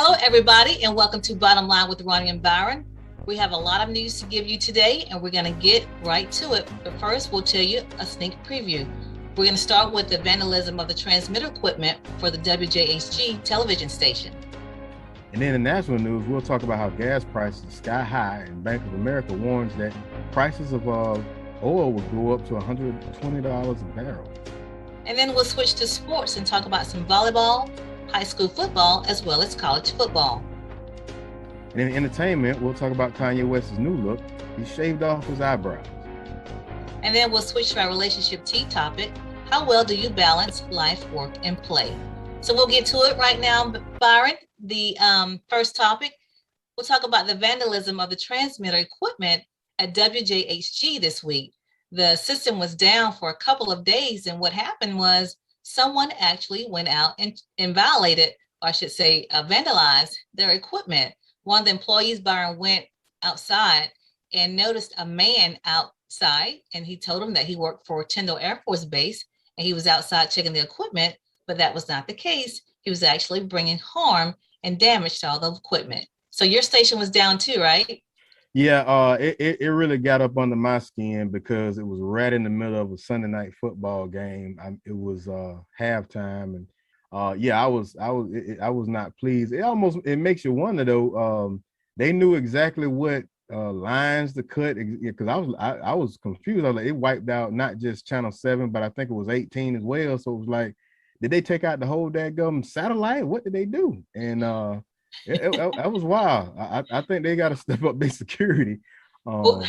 Hello, everybody, and welcome to Bottom Line with Roni and Byron. We have a lot of news to give you today, and we're going to get right to it. But first, we'll tell you a sneak preview. We're going to start with the vandalism of the transmitter equipment for the WJHG television station. And then in national news, we'll talk about how gas prices are sky high, and Bank of America warns that prices of oil will go up to $120 a barrel. And then we'll switch to sports and talk about some volleyball, high school football, as well as college football. And in entertainment, we'll talk about Kanye West's new look. He shaved off his eyebrows. And then we'll switch to our relationship tea topic. How well do you balance life, work, and play? So we'll get to it right now, Byron. The first topic, we'll talk about the vandalism of the transmitter equipment at WJHG this week. The system was down for a couple of days, and what happened was someone actually went out and violated, or I should say, vandalized their equipment. One of the employees, Byron, went outside and noticed a man outside, and he told him that he worked for Tyndall Air Force Base, and he was outside checking the equipment, but that was not the case. He was actually bringing harm and damage to all the equipment. So your station was down too, right? Yeah, it really got up under my skin because it was right in the middle of a Sunday night football game. It was halftime, and I was not pleased. It makes you wonder though. They knew exactly what lines to cut, because I was confused. I was like, it wiped out not just channel 7, but I think it was 18 as well. So it was like, did they take out the whole daggum satellite? What did they do? And that was wild. I think they got to step up their security. Well,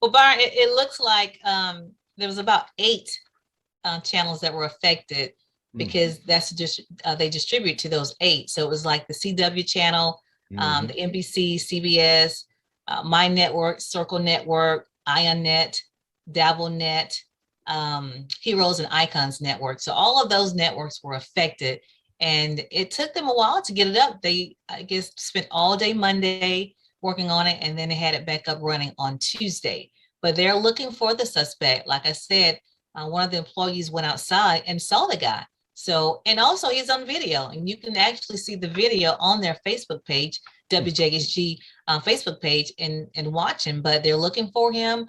Byron, it looks like there was about 8 channels that were affected, because that's just they distribute to those 8. So it was like the CW channel, the NBC, CBS, My Network, Circle Network, IonNet, DabbleNet, Heroes and Icons Network. So all of those networks were affected, and it took them a while to get it up. They, I guess, spent all day Monday working on it, and then they had it back up running on Tuesday. But they're looking for the suspect. Like I said, one of the employees went outside and saw the guy. So, and also he's on video, and you can actually see the video on their Facebook page, WJHG Facebook page, and watch him. But they're looking for him.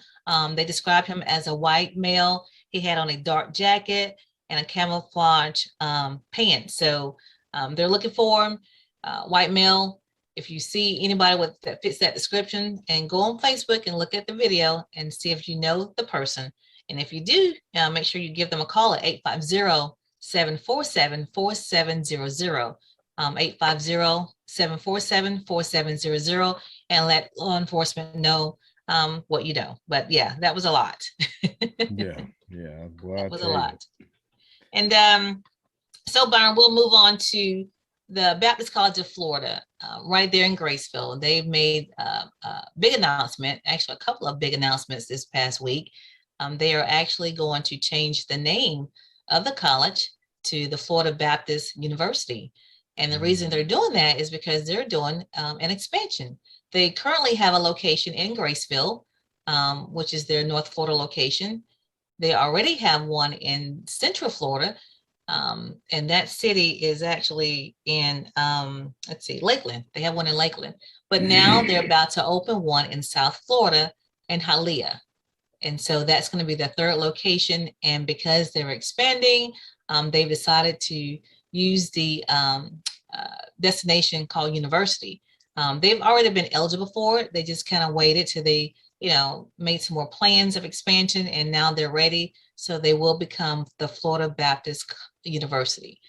They describe him as a white male. He had on a dark jacket and a camouflage pants. So they're looking for him, white male. If you see anybody that fits that description, and go on Facebook and look at the video and see if you know the person. And if you do, make sure you give them a call at 850-747-4700, 850-747-4700, and let law enforcement know what you know. But yeah, that was a lot. yeah, that was a lot. And so, Byron, we'll move on to the Baptist College of Florida, right there in Graceville. They've made a big announcement, actually a couple of big announcements this past week. They are actually going to change the name of the college to the Florida Baptist University. And the reason they're doing that is because they're doing an expansion. They currently have a location in Graceville, which is their North Florida location. They already have one in Central Florida, and that city is actually in, Lakeland. They have one in Lakeland, but now they're about to open one in South Florida in Hialeah. And so that's going to be the 3rd location. And because they're expanding, they've decided to use the destination called University. They've already been eligible for it. They just kind of waited till they, made some more plans of expansion, and now they're ready. So they will become the Florida Baptist University.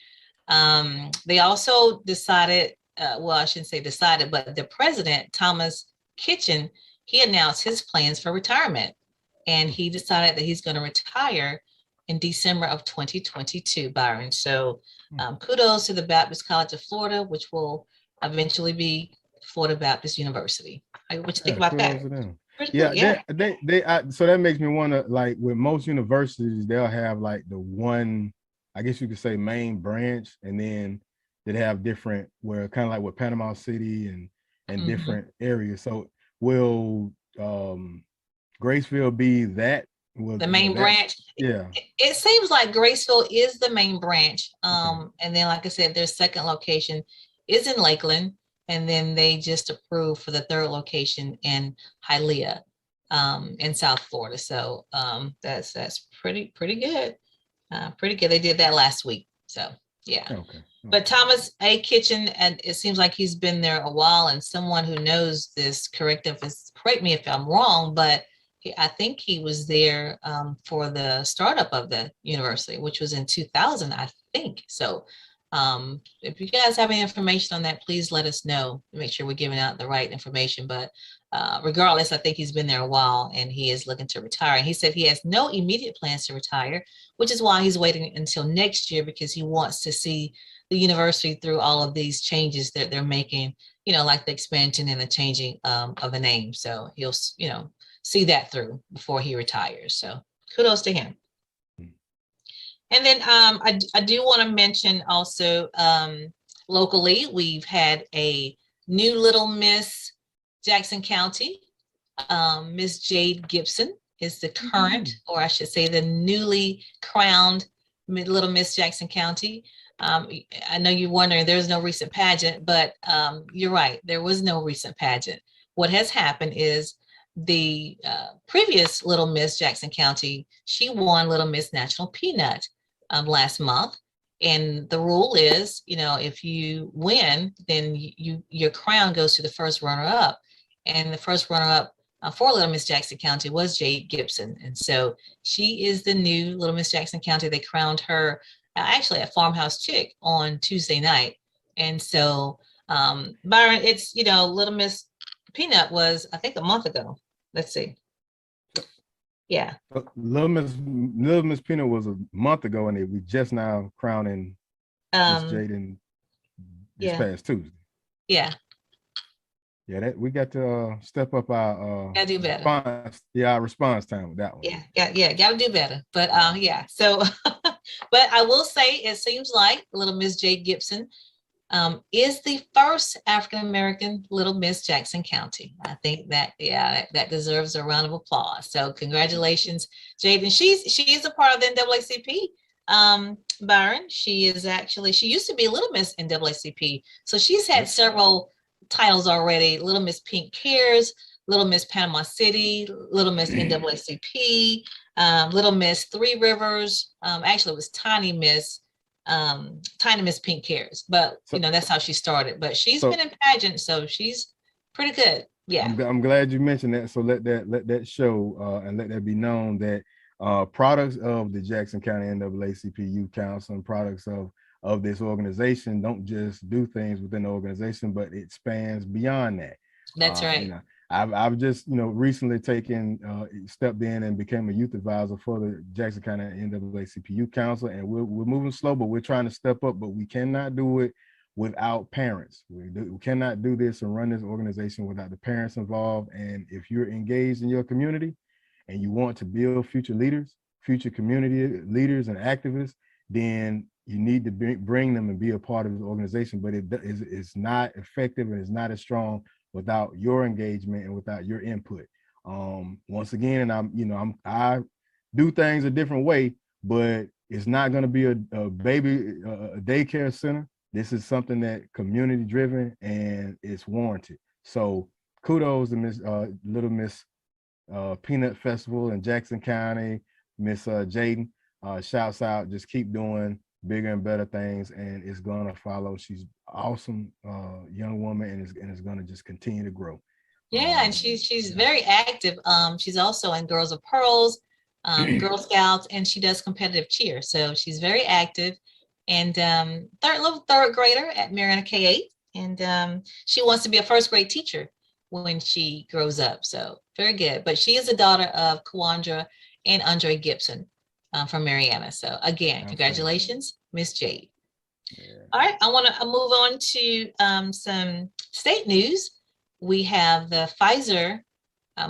They also decided, I shouldn't say decided, but the president, Thomas Kitchen, he announced his plans for retirement. And he decided that he's going to retire in December of 2022, Byron. So kudos to the Baptist College of Florida, which will eventually be Florida Baptist University. What you think about that? So that makes me wonder, like with most universities, they'll have like the one, I guess you could say, main branch, and then they'd have different, where kind of like with Panama City and different areas. So will Graceville be that? The main branch? Yeah. It seems like Graceville is the main branch. And then, like I said, their second location is in Lakeland, and then they just approved for the third location in Hialeah, in South Florida. So that's pretty good. Pretty good. They did that last week. So yeah. Okay. But Thomas A. Kitchen, and it seems like he's been there a while, and someone who knows this, correct me if I'm wrong, but I think he was there for the startup of the university, which was in 2000, I think. So if you guys have any information on that, please let us know to make sure we're giving out the right information. But regardless, I think he's been there a while, and he is looking to retire. And he said he has no immediate plans to retire, which is why he's waiting until next year, because he wants to see the university through all of these changes that they're making, like the expansion and the changing of the name. So he'll, see that through before he retires. So kudos to him. And then I do want to mention also locally, we've had a new Little Miss Jackson County. Miss Jade Gibson is the current, or I should say the newly crowned Little Miss Jackson County. I know you're wondering, there's no recent pageant, but you're right, there was no recent pageant. What has happened is the previous Little Miss Jackson County, she won Little Miss National Peanut last month. And the rule is, if you win, then your crown goes to the first runner-up. And the first runner-up for Little Miss Jackson County was Jade Gibson. And so she is the new Little Miss Jackson County. They crowned her actually at Farmhouse Chick on Tuesday night. And so Byron, it's, Little Miss Peanut was, I think, a month ago. Let's see. Yeah. Little Miss Peanut was a month ago, and we just now crowning Miss Jaden this past Tuesday. Yeah. Yeah, that we got to step up our gotta do better. Response, our response time with that one. Yeah, gotta do better. But yeah, so but I will say it seems like Little Miss Jade Gibson is the first African-American Little Miss Jackson County. I think that, that deserves a round of applause. So congratulations, Jade. And she is a part of the NAACP. Byron, she used to be Little Miss NAACP. So she's had several titles already: Little Miss Pink Cares, Little Miss Panama City, Little Miss NAACP, Little Miss Three Rivers. Actually, it was Tiny Miss Pink Cares, but that's how she started. But she's been in pageants, so she's pretty good. Yeah, I'm glad you mentioned that. So let that show and let that be known that products of the Jackson County NAACP Youth Council and products of this organization don't just do things within the organization, but it spans beyond that. That's right. I've just recently stepped in and became a youth advisor for the Jackson County NAACP Youth Council, and we're moving slow, but we're trying to step up. But we cannot do it without parents. We cannot do this and run this organization without the parents involved. And if you're engaged in your community and you want to build future leaders, future community leaders and activists, then you need to bring them and be a part of this organization. But it's not effective and it's not as strong without your engagement and without your input. Once again, and I do things a different way, but it's not going to be a daycare center. This is something that community driven and it's warranted. So kudos to Little Miss Peanut Festival in Jackson County, Miss Jaden. Shouts out, just keep doing bigger and better things, and it's gonna follow. She's awesome young woman, and it's gonna just continue to grow. Yeah, and she's very active. She's also in Girls of Pearls, Girl Scouts, and she does competitive cheer. So she's very active, and third grader at Mariana K8, and she wants to be a first grade teacher when she grows up. So very good. But she is the daughter of Kawandra and Andre Gibson from Mariana. So again, congratulations, Miss Jade. Yeah. All right, I want to move on to some state news. We have the Pfizer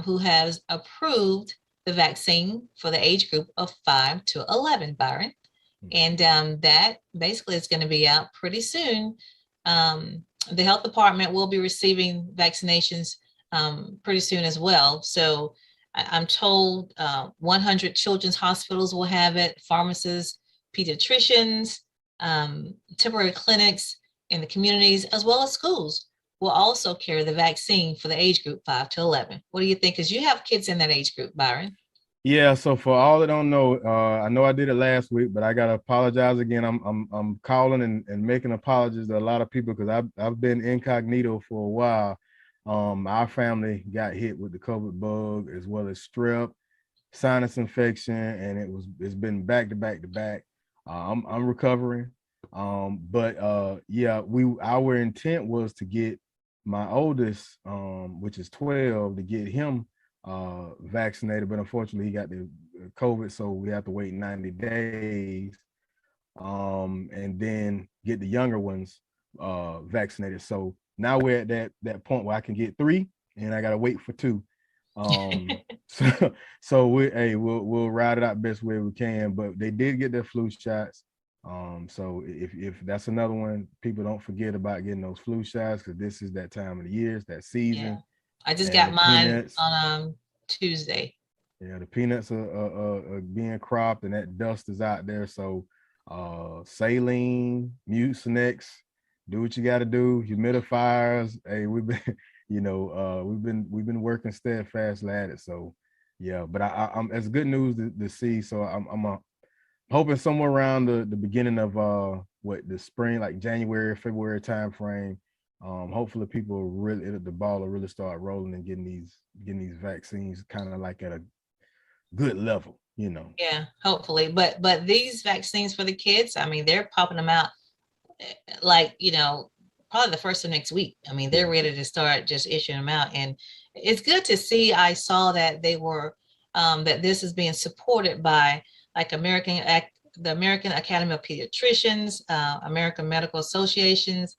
who has approved the vaccine for the age group of 5 to 11, Byron. And that basically is going to be out pretty soon. The health department will be receiving vaccinations pretty soon as well. So I'm told 100 children's hospitals will have it, pharmacists, pediatricians, temporary clinics, in the communities as well as schools will also carry the vaccine for the age group 5 to 11. What do you think? Because you have kids in that age group, Byron. Yeah, so for all that don't know, I know I did it last week, but I gotta apologize again. I'm calling and making apologies to a lot of people because I've been incognito for a while. Our family got hit with the COVID bug as well as strep, sinus infection, and it's been back to back to back. I'm recovering. But yeah, our intent was to get my oldest, which is 12, to get him vaccinated, but unfortunately he got the COVID, so we have to wait 90 days, and then get the younger ones vaccinated. So now we're at that point where I can get 3 and I gotta wait for 2. So we'll ride it out best way we can, but they did get their flu shots. So if that's another one, people don't forget about getting those flu shots, because this is that time of the year, it's that season. Yeah. I just got mine on Tuesday. Yeah, the peanuts are being cropped and that dust is out there. So saline, Mucinex, do what you got to do. Humidifiers. Hey, we've been, we've been working steadfast at it. So yeah, but I'm it's good news to see. So I'm hoping somewhere around the beginning of the spring, like January, February time frame. Hopefully people the ball will really start rolling and getting these vaccines kind of like at a good level, Yeah, hopefully. But these vaccines for the kids, I mean, they're popping them out like, probably the first of next week. I mean, they're ready to start just issuing them out. And it's good to see. I saw that they were that this is being supported by like the American Academy of Pediatricians, American Medical Associations,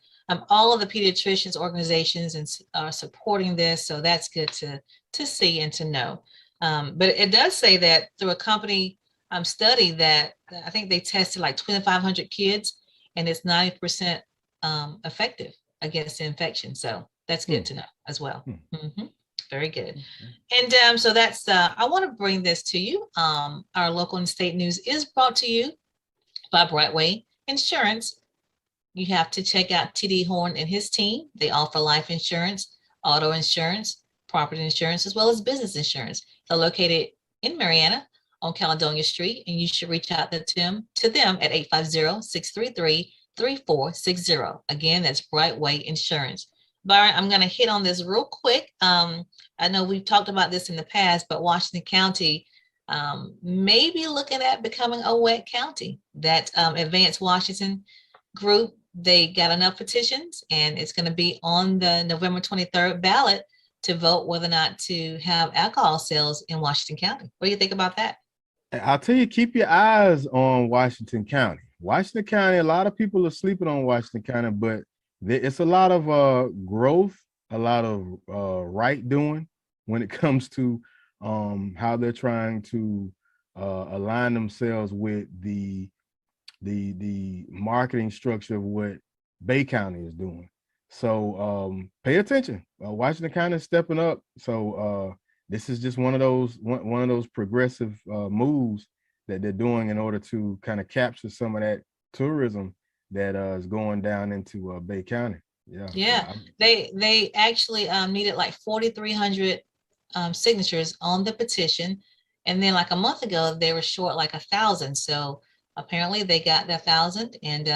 all of the pediatricians organizations are supporting this. So that's good to see and to know. But it does say that through a company study that I think they tested like 2,500 kids, and it's 90% effective against the infection. So that's good to know as well. Mm-hmm. Very good. And so that's, I want to bring this to you. Our local and state news is brought to you by Brightway Insurance. You have to check out TD Horn and his team. They offer life insurance, auto insurance, property insurance, as well as business insurance. They're located in Marianna on Caledonia Street, and you should reach out to them at 850-633-3460. Again, that's Brightway Insurance. Byron, I'm going to hit on this real quick. I know we've talked about this in the past, but Washington County may be looking at becoming a wet county. That Advanced Washington group, they got enough petitions, and it's going to be on the November 23rd ballot to vote whether or not to have alcohol sales in Washington County. What do you think about that? I'll tell you, keep your eyes on Washington County. Washington County, a lot of people are sleeping on Washington County, but it's a lot of growth, a lot of right doing when it comes to how they're trying to align themselves with the marketing structure of what Bay County is doing. So pay attention. Washington County is stepping up. So this is just one of those progressive moves that they're doing in order to kind of capture some of that tourism that is going down into Bay County. Yeah. They actually needed like 4,300 signatures on the petition, and then like a month ago they were short like 1,000. So apparently they got that 1,000, and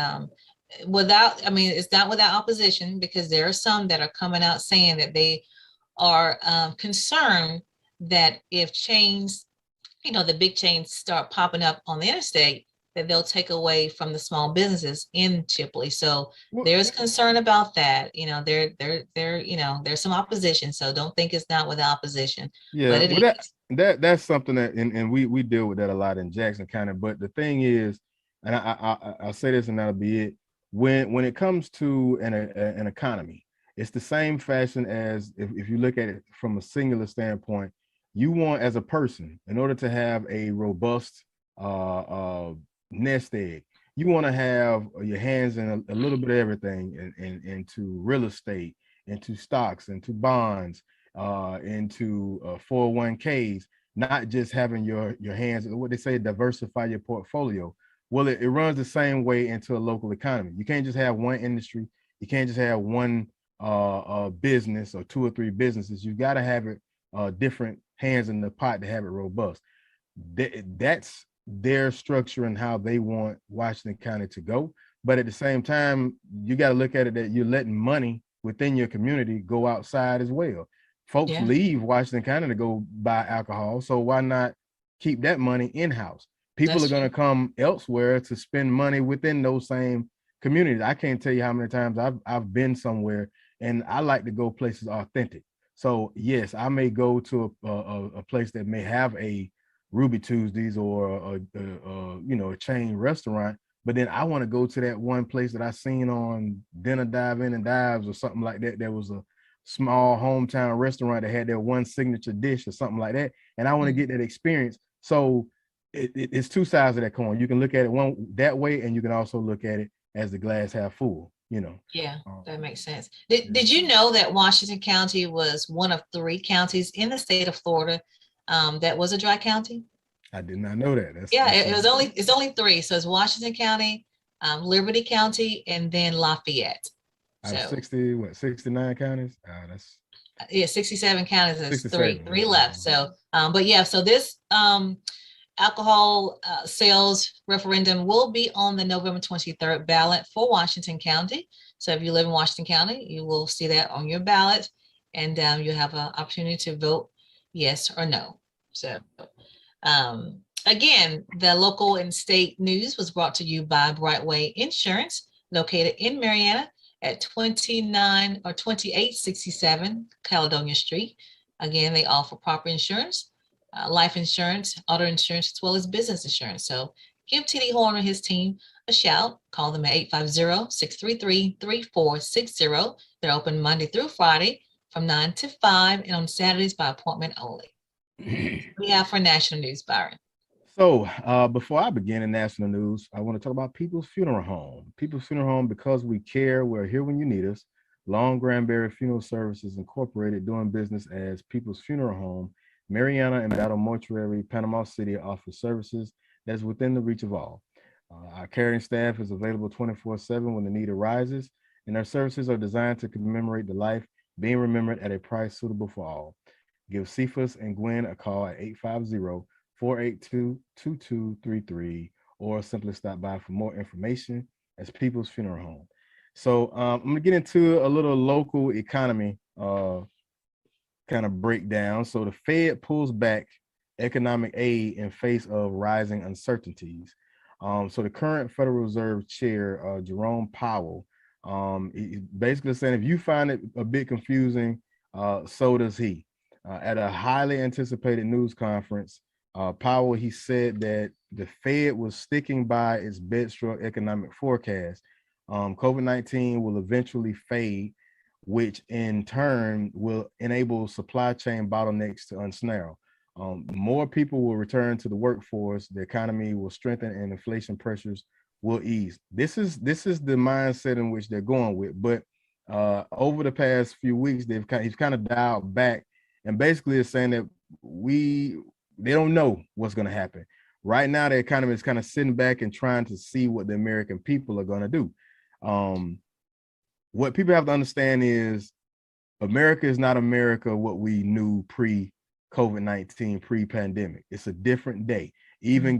it's not without opposition, because there are some that are coming out saying that they are concerned that if chains, the big chains start popping up on the interstate, that they'll take away from the small businesses in Chipley. So there's concern about that. There's some opposition. So don't think it's not with opposition. Yeah, but that's something that, and we deal with that a lot in Jackson County. But the thing is, and I'll say this and that'll be it. When it comes to an economy, it's the same fashion as if you look at it from a singular standpoint. You want, as a person, in order to have a robust nest egg, you want to have your hands in a little bit of everything, into real estate, into stocks, into bonds, into 401ks, not just having your hands, what they say, diversify your portfolio. Well, it runs the same way into a local economy. You can't just have one industry. You can't just have one business or 2 or 3 businesses. You got to have it different hands in the pot to have it robust. That's their structure and how they want Washington County to go. But at the same time, you got to look at it that you're letting money within your community go outside as well. Folks leave Washington County to go buy alcohol, so why not keep that money in-house? People are going to come elsewhere to spend money within those same communities. I can't tell you how many times I've been somewhere, and I like to go places authentic. So yes, I may go to a place that may have a Ruby Tuesdays or a chain restaurant, but then I want to go to that one place that I seen on Dinner Dive In and Dives or something like that. There was a small hometown restaurant that had their one signature dish or something like that, and I want to get that experience. So it's 2 sides of that coin. You can look at it one that way, and you can also look at it as the glass half full. Yeah, that makes sense. Did you know that Washington County was one of 3 counties in the state of Florida that was a dry county? I did not know that. It's only 3. So it's Washington County, Liberty County, and then Lafayette. Out of 69 counties? That's 67 counties. There's 3 left. So, so this alcohol sales referendum will be on the November 23rd ballot for Washington County. So if you live in Washington County, you will see that on your ballot, and you have an opportunity to vote yes or no. So again, the local and state news was brought to you by Brightway Insurance, located in Marianna at 2867 Caledonia Street. Again, they offer property insurance, life insurance, auto insurance, as well as business insurance. So give TD Horn and his team a shout. Call them at 850-633-3460. They're open Monday through Friday from 9 to 5 and on Saturdays by appointment only. We have for national news, Byron. So before I begin in national news, I want to talk about People's Funeral Home. People's Funeral Home, because we care, we're here when you need us. Long Granbury Funeral Services Incorporated, doing business as People's Funeral Home. Marianna and Battle Mortuary, Panama City, offers services that's within the reach of all. Our caring staff is available 24/7 when the need arises, and our services are designed to commemorate the life being remembered at a price suitable for all. Give Cephas and Gwen a call at 850-482-2233, or simply stop by for more information as People's Funeral Home. So I'm going to get into a little local economy kind of breakdown. So the Fed pulls back economic aid in face of rising uncertainties. So the current Federal Reserve Chair, Jerome Powell, he basically saying if you find it a bit confusing, so does he. At a highly anticipated news conference, Powell, he said that the Fed was sticking by its bedstruck economic forecast. COVID-19 will eventually fade, which in turn will enable supply chain bottlenecks to unsnarl. More people will return to the workforce, the economy will strengthen, and inflation pressures will ease. This is the mindset in which they're going with. But over the past few weeks, he's kind of dialed back, and basically is saying that they don't know what's going to happen. Right now, the economy is kind of sitting back and trying to see what the American people are going to do. What people have to understand is America is not America what we knew pre-COVID-19, pre-pandemic. It's a different day. Even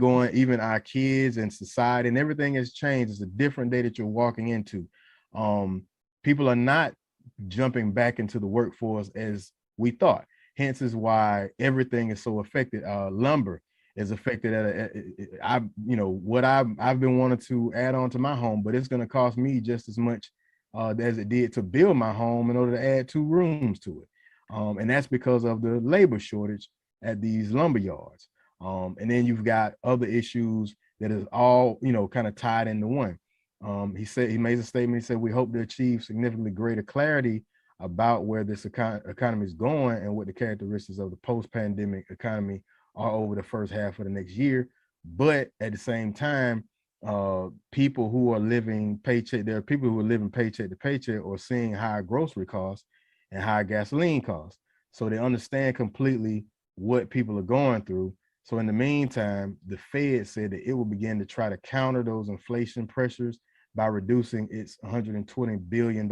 our kids and society and everything has changed. It's a different day that you're walking into. People are not jumping back into the workforce as we thought. Hence is why everything is so affected. Lumber is affected what I've been wanting to add on to my home, but it's going to cost me just as much as it did to build my home in order to add 2 rooms to it. And that's because of the labor shortage at these lumber yards. And then you've got other issues that is all, kind of tied into one. He made a statement. He said, we hope to achieve significantly greater clarity about where this economy is going and what the characteristics of the post-pandemic economy are over the first half of the next year. But at the same time, people who are living paycheck to paycheck or seeing higher grocery costs and higher gasoline costs. So they understand completely what people are going through. So in the meantime, the Fed said that it will begin to try to counter those inflation pressures by reducing its $120 billion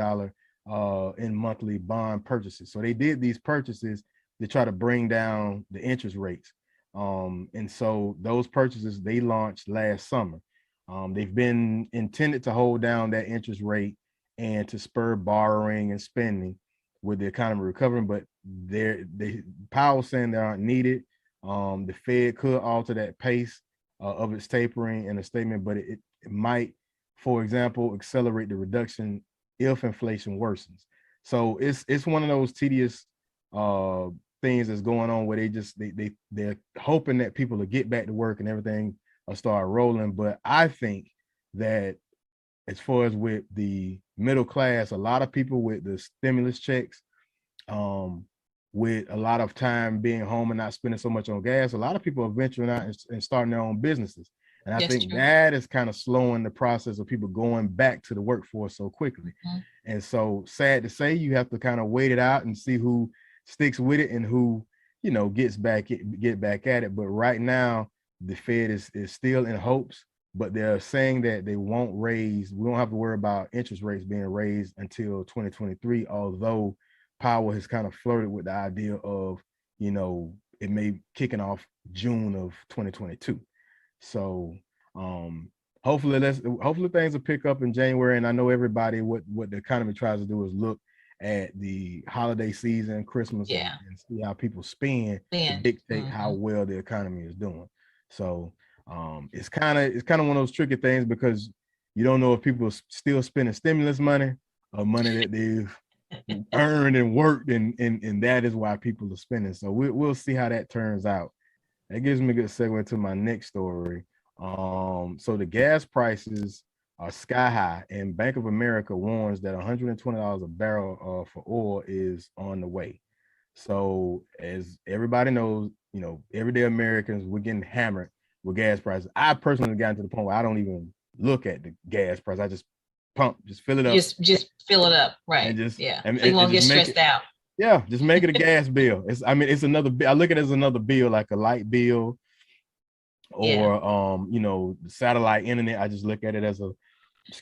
in monthly bond purchases. So they did these purchases to try to bring down the interest rates. And so those purchases, they launched last summer. They've been intended to hold down that interest rate and to spur borrowing and spending with the economy recovering, but Powell saying they aren't needed. The Fed could alter that pace of its tapering in a statement, but it might, for example, accelerate the reduction if inflation worsens. So it's one of those tedious things that's going on where they're hoping that people will get back to work and everything will start rolling. But I think that as far as with the middle class, a lot of people with the stimulus checks, with a lot of time being home and not spending so much on gas, a lot of people are venturing out and starting their own businesses. And I think that is kind of slowing the process of people going back to the workforce so quickly. And so sad to say, you have to kind of wait it out and see who sticks with it and who, get back at it. But right now, the Fed is still in hopes, but they're saying that we don't have to worry about interest rates being raised until 2023, although Powell has kind of flirted with the idea of, it may kicking off June of 2022. So hopefully things will pick up in January. And I know everybody, what the economy tries to do is look at the holiday season, Christmas, and see how people spend to dictate how well the economy is doing. So it's kind of one of those tricky things because you don't know if people are still spending stimulus money or money that they've earned and worked, and that is why people are spending. So we'll see how that turns out. That gives me a good segue to my next story. So the gas prices are sky high, and Bank of America warns that $120 a barrel for oil is on the way. So as everybody knows, everyday Americans, we're getting hammered with gas prices. I personally gotten to the point where I don't even look at the gas price. I just fill it up. Just fill it up, right? And just and you won't get stressed out. Yeah, just make it a gas bill. It's another. I look at it as another bill, like a light bill, or the satellite internet. I just look at it as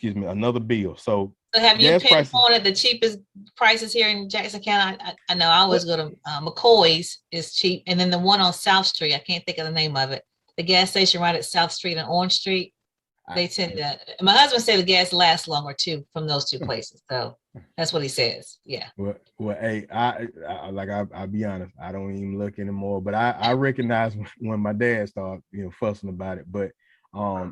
another bill. So have you pinpointed the cheapest prices here in Jackson County? I know I always go to McCoy's is cheap, and then the one on South Street, I can't think of the name of it. The gas station right at South Street and Orange Street. They tend to. My husband said the gas lasts longer too from those two places. So that's what he says. Yeah. Well, hey, I'll be honest. I don't even look anymore. But I recognize when my dad started, fussing about it. But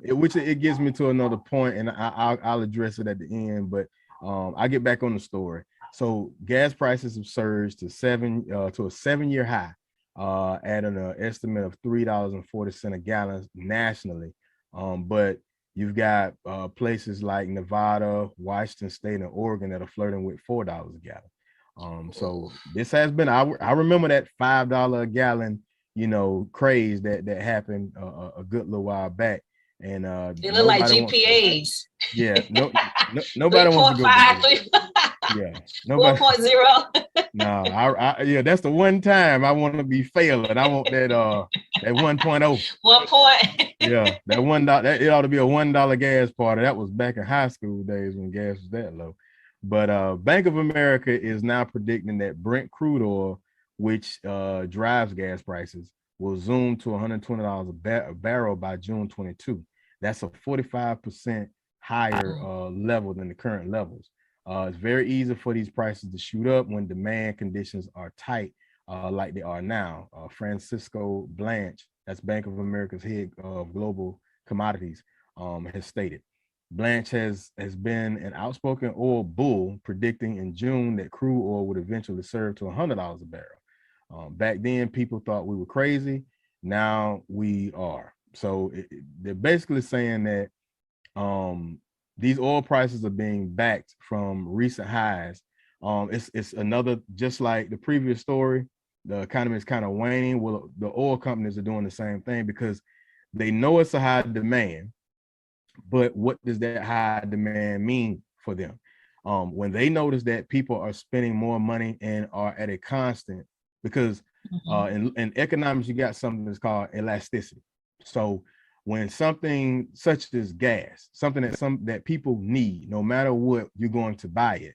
it gets me to another point, and I'll address it at the end. But I'll get back on the story. So gas prices have surged to a 7-year high, at an estimate of $3.40 a gallon nationally. But you've got places like Nevada, Washington State, and Oregon that are flirting with $4 a gallon. So this has been, I remember that $5 a gallon, craze that happened a good little while back. And they look like GPAs. Nobody wants to go. Yeah, 4.0. No, that's the one time I want to be failing. I want that 1.0. 1 point. Yeah, that $1. It ought to be a $1 gas party. That was back in high school days when gas was that low. But Bank of America is now predicting that Brent crude oil, which drives gas prices, will zoom to $120 a barrel by June 22. That's a 45% higher level than the current levels. It's very easy for these prices to shoot up when demand conditions are tight, like they are now. Francisco Blanche, that's Bank of America's head of global commodities, has stated. Blanche has been an outspoken oil bull, predicting in June that crude oil would eventually surge to $100 a barrel. Back then, people thought we were crazy. Now we are. So they're basically saying that these oil prices are being backed from recent highs. It's another, just like the previous story, the economy is kind of waning. Well, the oil companies are doing the same thing because they know it's a high demand, but what does that high demand mean for them? When they notice that people are spending more money and are at a constant, because in economics, you got something that's called elasticity. So when something such as gas, something that people need, no matter what, you're going to buy it.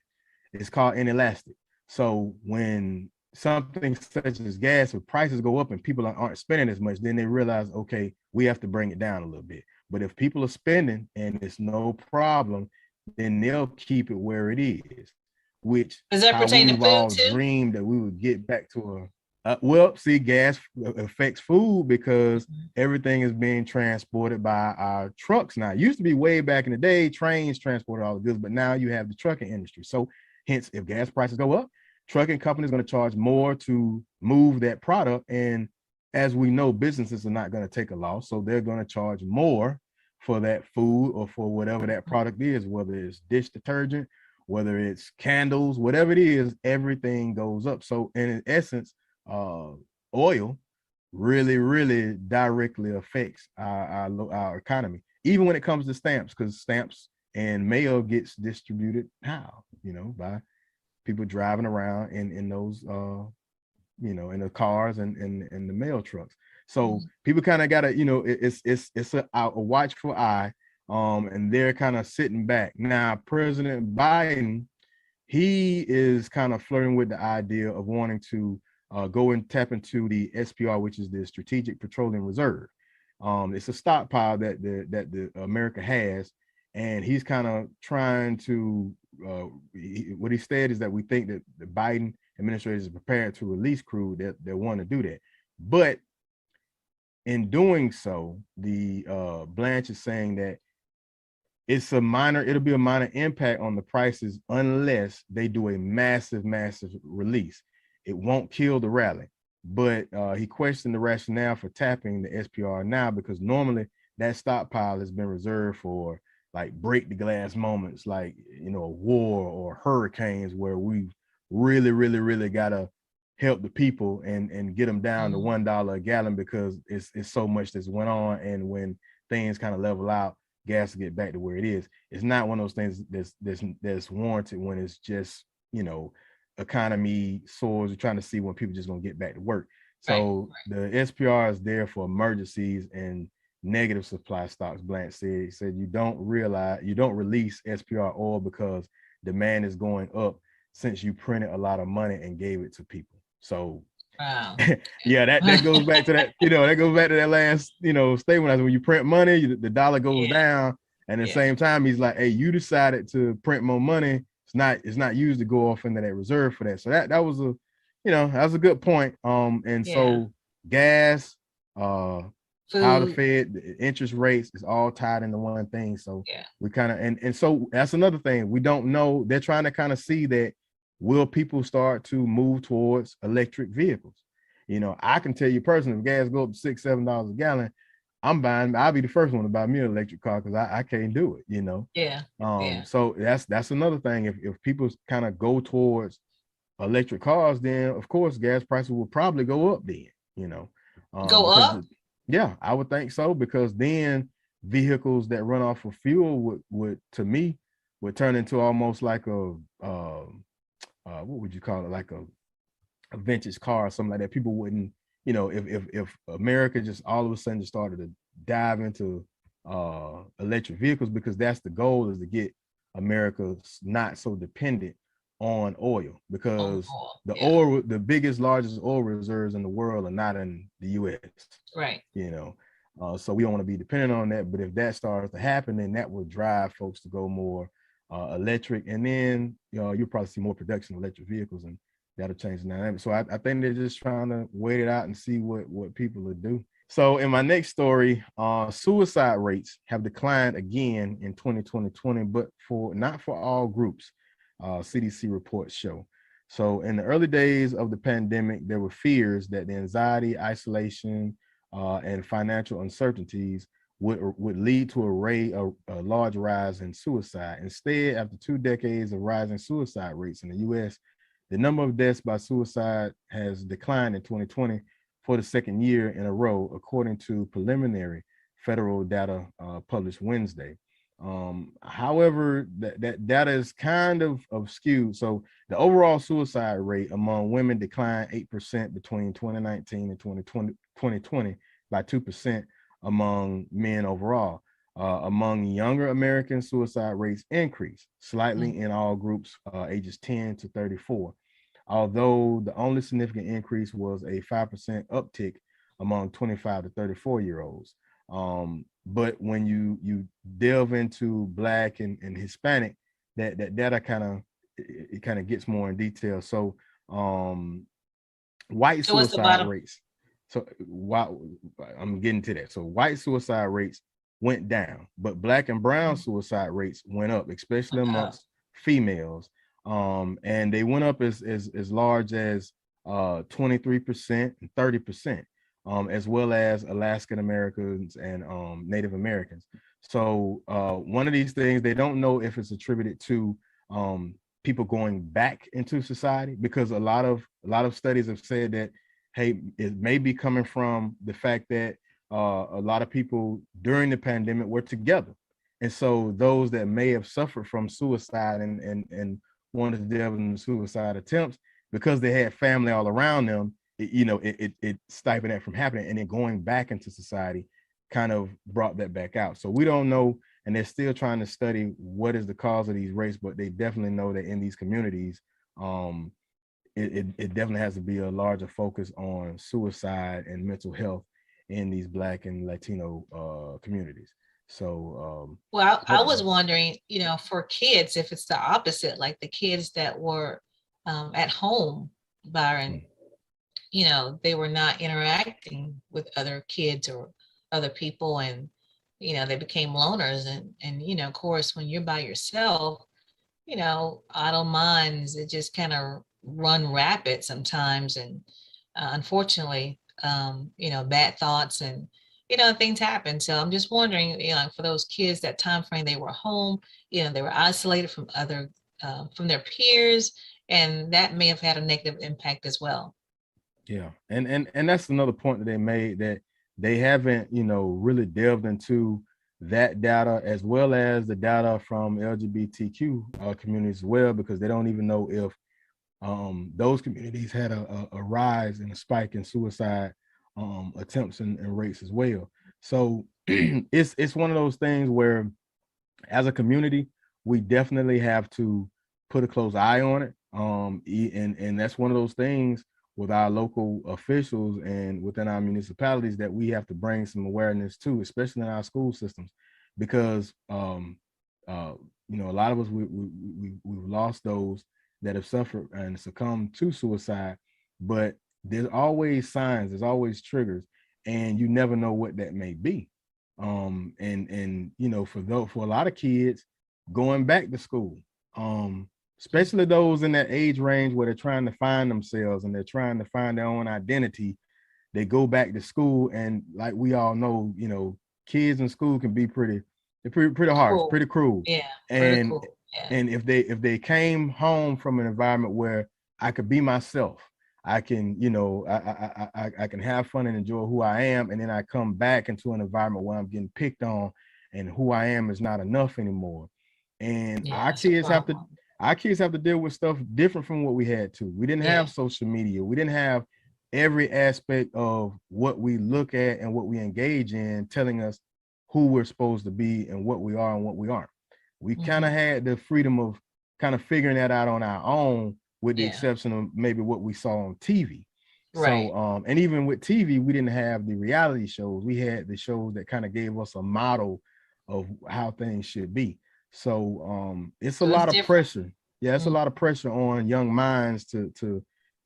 It's called inelastic. So when something such as gas, if prices go up and people aren't spending as much, then they realize, okay, we have to bring it down a little bit. But if people are spending and it's no problem, then they'll keep it where it is, which Does that pertain to we've food all too? dreamed that we would get back to well, see, gas affects food because everything is being transported by our trucks now. It used to be way back in the day, trains transported all the goods, but now you have the trucking industry. So hence, if gas prices go up, trucking companies are going to charge more to move that product. And as we know, businesses are not going to take a loss. So they're going to charge more for that food or for whatever that product is, whether it's dish detergent, whether it's candles, whatever it is, everything goes up. So in essence, oil really directly affects our economy, even when it comes to stamps, because stamps and mail gets distributed how, by people driving around in those in the cars and the mail trucks. So people kind of gotta, it's a watchful eye, and they're kind of sitting back. Now President Biden, he is kind of flirting with the idea of wanting to go and tap into the SPR, which is the Strategic Petroleum Reserve. It's a stockpile that the America has, and he's kind of trying to. What he said is that we think that the Biden administration is prepared to release crude. That want to do that, but in doing so, the Blanche is saying that it'll be a minor impact on the prices unless they do a massive release. It won't kill the rally, but he questioned the rationale for tapping the SPR now, because normally that stockpile has been reserved for like break the glass moments, like a war or hurricanes, where we really gotta help the people and get them down to $1 a gallon, because it's so much that's went on, and when things kind of level out, gas will get back to where it is. It's not one of those things that's warranted when it's just economy soars. We're trying to see when people just gonna get back to work. So the SPR is there for emergencies and negative supply stocks. Blanche said, he said you don't release SPR oil because demand is going up since you printed a lot of money and gave it to people. So yeah, that goes back to that, that goes back to that last, statement. When you print money, the dollar goes down, and at the same time, he's like, hey, you decided to print more money. It's not used to go off into that reserve for that. So that was a good point. So gas, how the Fed, the interest rates is all tied into one thing. So we kind of, and so that's another thing. We don't know. They're trying to kind of see that, will people start to move towards electric vehicles? I can tell you personally, if gas go up to $6-7 a gallon, I'll be the first one to buy me an electric car, because I can't do it, So that's another thing. If people kind of go towards electric cars, then of course gas prices will probably go up then, go up? Yeah, I would think so, because then vehicles that run off of fuel would to me would turn into almost like a what would you call it, like a vintage car or something like that. People wouldn't, if America just all of a sudden just started to dive into electric vehicles, because that's the goal, is to get America not so dependent on oil, because the biggest, largest oil reserves in the world are not in the US. Right. So we don't want to be dependent on that. But if that starts to happen, then that will drive folks to go more electric, and then you'll probably see more production of electric vehicles, and that'll change the dynamic. So I think they're just trying to wait it out and see what people will do. So in my next story, suicide rates have declined again in 2020, but not for all groups, CDC reports show. So in the early days of the pandemic, there were fears that the anxiety, isolation, and financial uncertainties would lead to a large rise in suicide. Instead, after 2 decades of rising suicide rates in the US, the number of deaths by suicide has declined in 2020 for the second year in a row, according to preliminary federal data published Wednesday. However, that data is kind of skewed. So the overall suicide rate among women declined 8% between 2019 and 2020 by 2%. among men overall. Among younger Americans, suicide rates increased slightly in all groups ages 10 to 34, although the only significant increase was a 5% uptick among 25 to 34-year-olds. But when you delve into Black and Hispanic, that data kind of gets more in detail. So white So what's the suicide bottom? rates. So I'm getting to that. So white suicide rates went down, but Black and brown suicide rates went up, especially amongst females. And they went up as large as 23% and 30%, as well as Alaskan Americans and Native Americans. So one of these things, they don't know if it's attributed to people going back into society, because a lot of studies have said that, hey, it may be coming from the fact that a lot of people during the pandemic were together, and so those that may have suffered from suicide and wanted to delve into suicide attempts, because they had family all around them, it stifled that from happening, and then going back into society kind of brought that back out. So we don't know, and they're still trying to study what is the cause of these rates, but they definitely know that in these communities, it definitely has to be a larger focus on suicide and mental health in these Black and Latino communities. So well, I was wondering, for kids, if it's the opposite, like the kids that were at home, Byron, they were not interacting with other kids or other people, and they became loners, and of course, when you're by yourself, idle minds, it just kind of run rapid sometimes, and unfortunately, bad thoughts and things happen. So I'm just wondering, for those kids, that time frame, they were home, they were isolated from other from their peers, and that may have had a negative impact as well. Yeah, and that's another point that they made, that they haven't really delved into that data, as well as the data from LGBTQ communities as well, because they don't even know if those communities had a rise and a spike in suicide attempts and rates as well. So it's one of those things where, as a community, we definitely have to put a close eye on it. And that's one of those things with our local officials and within our municipalities that we have to bring some awareness to, especially in our school systems, because a lot of us we've lost those that have suffered and succumbed to suicide, but there's always signs, there's always triggers, and you never know what that may be. And for a lot of kids going back to school, especially those in that age range where they're trying to find themselves and they're trying to find their own identity, they go back to school, and like we all know, kids in school can be pretty harsh, pretty cruel. Yeah, and cool. Yeah. And if they came home from an environment where I could be myself, I can, I can have fun and enjoy who I am, and then I come back into an environment where I'm getting picked on and who I am is not enough anymore. And our kids have to deal with stuff different from what we had to. We didn't have social media. We didn't have every aspect of what we look at and what we engage in telling us who we're supposed to be and what we are and what we aren't. We kind of had the freedom of kind of figuring that out on our own, with the exception of maybe what we saw on TV. Right. So, and even with TV, we didn't have the reality shows. We had the shows that kind of gave us a model of how things should be. So, it's a lot of pressure. Yeah, it's a lot of pressure on young minds to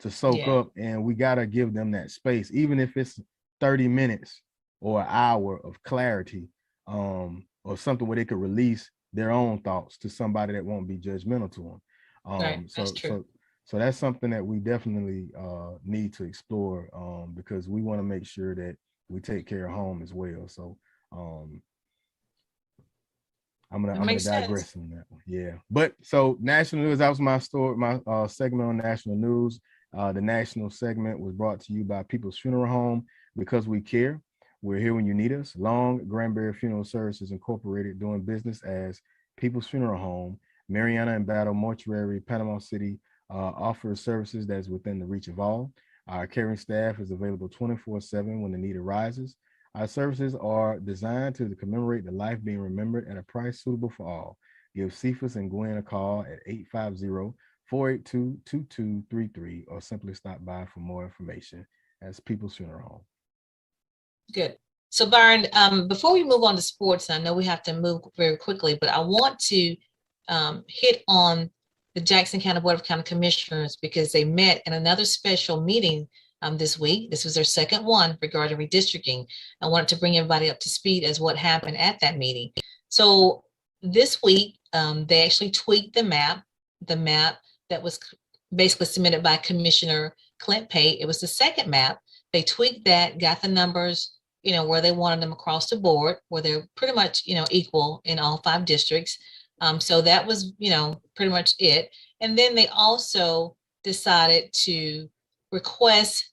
soak up, and we got to give them that space, even if it's 30 minutes or an hour of clarity, or something where they could release their own thoughts to somebody that won't be judgmental to them. Right, that's true. So that's something that we definitely need to explore, because we want to make sure that we take care of home as well. So I'm gonna digress on that one. Yeah, but so national news. That was my segment on national news. The national segment was brought to you by People's Funeral Home, because we care. We're here when you need us. Long Granbury Funeral Services Incorporated, doing business as People's Funeral Home. Mariana and Battle Mortuary, Panama City, offers services that is within the reach of all. Our caring staff is available 24/7 when the need arises. Our services are designed to commemorate the life being remembered at a price suitable for all. Give Cephas and Gwen a call at 850-482-2233 or simply stop by for more information. As People's Funeral Home. Good. So Byron, before we move on to sports, I know we have to move very quickly, but I want to hit on the Jackson County Board of County Commissioners because they met in another special meeting this week. This was their second one regarding redistricting. I wanted to bring everybody up to speed as what happened at that meeting. So this week, they actually tweaked the map that was basically submitted by Commissioner Clint Pate. It was the second map. They tweaked that, got the numbers, where they wanted them across the board, where they're pretty much, equal in all 5 districts. So that was, pretty much it. And then they also decided to request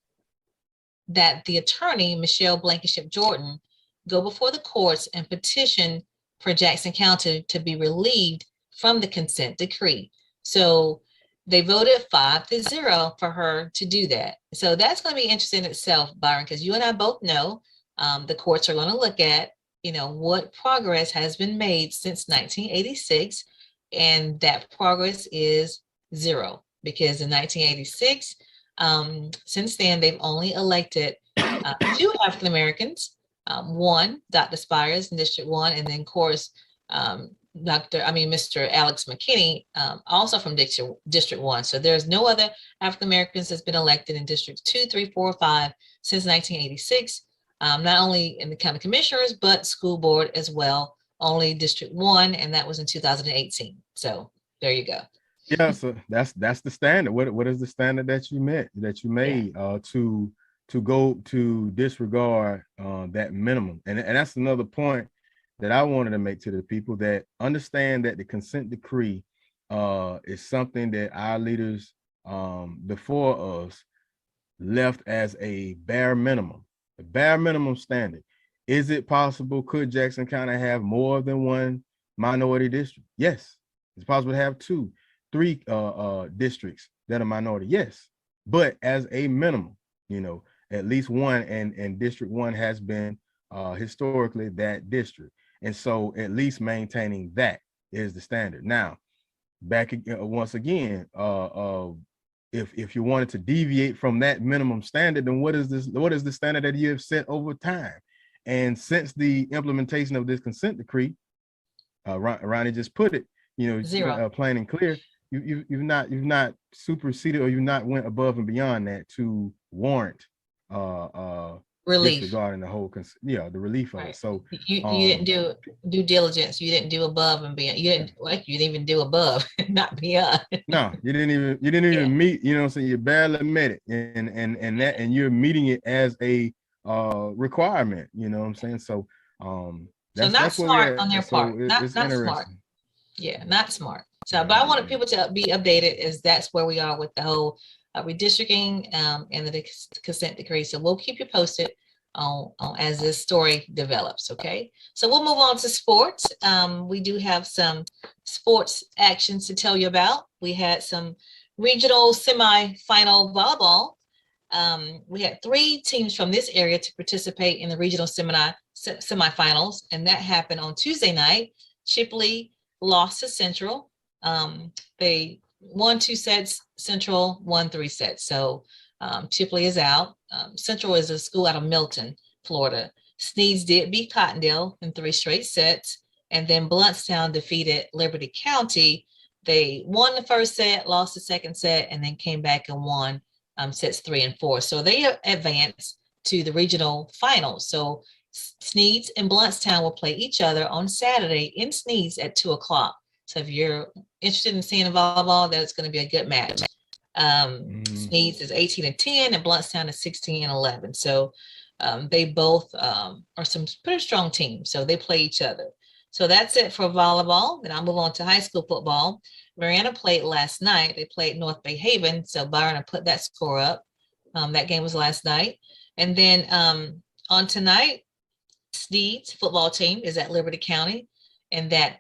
that the attorney, Michelle Blankenship Jordan, go before the courts and petition for Jackson County to be relieved from the consent decree. So they voted 5-0 for her to do that. So that's going to be interesting in itself, Byron, because you and I both know the courts are going to look at, what progress has been made since 1986. And that progress is 0 because in 1986, since then, they've only elected 2 African-Americans, one, Dr. Spires in District 1, and then, of course, Mr. Alex McKinney, also from District 1. So there's no other African-Americans that's been elected in Districts 2, 3, 4, 5 since 1986, not only in the county commissioners, but school board as well, only District 1, and that was in 2018. So there you go. Yeah, so that's the standard. What is the standard that you made to go to disregard that minimum? And that's another point that I wanted to make to the people that understand that the consent decree is something that our leaders before us left as a bare minimum standard. Is it possible? Could Jackson County have more than one minority district? Yes. It's possible to have 2, 3 districts that are minority. Yes. But as a minimum, at least one, and District 1 has been historically that district. And so at least maintaining that is the standard. Now, back once again, if you wanted to deviate from that minimum standard, then what is the standard that you have set over time? And since the implementation of this consent decree, Ronnie just put it, 0. Plain and clear, you've not superseded or you've not went above and beyond that to warrant relief regarding the whole the relief of it. So you didn't do due diligence. You didn't do above and beyond. You didn't even do above, not beyond. No, you didn't even meet. So you barely met it, and you're meeting it as a requirement. You know what I'm saying? So not smart on their part. Not smart. Yeah, not smart. So, but I wanted people to be updated as that's where we are with the whole redistricting and the consent decree. So we'll keep you posted on as this story develops. Okay, so we'll move on to sports. We do have some sports actions to tell you about. We had some regional semifinal volleyball. We had 3 teams from this area to participate in the regional semifinals, and that happened on Tuesday night. Chipley lost to Central. They won 2 sets, Central won 3 sets. So Chipley is out. Central is a school out of Milton, Florida. Sneads did beat Cottondale in 3 straight sets. And then Bluntstown defeated Liberty County. They won the first set, lost the second set, and then came back and won sets 3 and 4. So they advanced to the regional finals. So Sneads and Bluntstown will play each other on Saturday in Sneads at 2:00. So if you're interested in seeing volleyball, that's going to be a good match. Sneads is 18-10 and Bluntstown is 16-11. So they both are some pretty strong teams. So they play each other. So that's it for volleyball. Then I'll move on to high school football. Mariana played last night. They played North Bay Haven. So Byron, I put that score up. That game was last night. And then on tonight, Sneads football team is at Liberty County, and that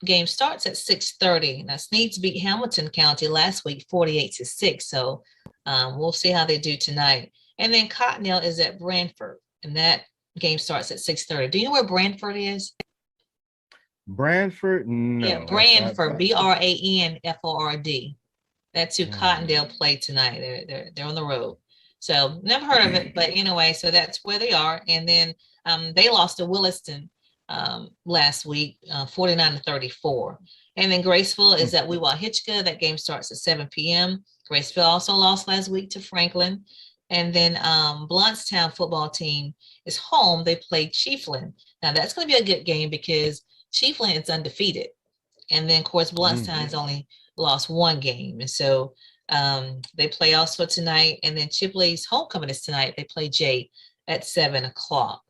game starts at 6:30. Now Sneads beat Hamilton County last week 48-6. So we'll see how they do tonight. And then Cottondale is at Branford, and that game starts at 6:30. Do you know where Branford is? Branford? No. Yeah, Branford, Branford. That's who Cottondale played tonight. They're on the road. So never heard of it, but anyway, so that's where they are. And then they lost to Williston last week, 49-34. And then Graceville is at Weewha-Hitchcock. That game starts at 7 p.m. Graceville also lost last week to Franklin. And then Blountstown football team is home. They play Chiefland. Now that's going to be a good game because Chiefland is undefeated. And then, of course, Blountstown has only lost one game. And so they play also tonight. And then Chipley's homecoming is tonight. They play Jade at 7 o'clock.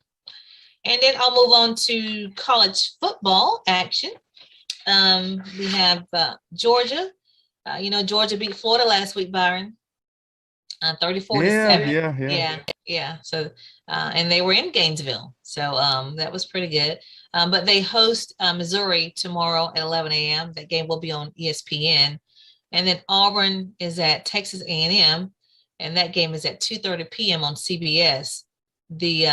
And then I'll move on to college football action. We have Georgia. Georgia beat Florida last week, Byron. 34-7. Yeah. So, and they were in Gainesville. So that was pretty good. But they host Missouri tomorrow at 11 a.m. That game will be on ESPN. And then Auburn is at Texas A&M. And that game is at 2:30 p.m. on CBS. The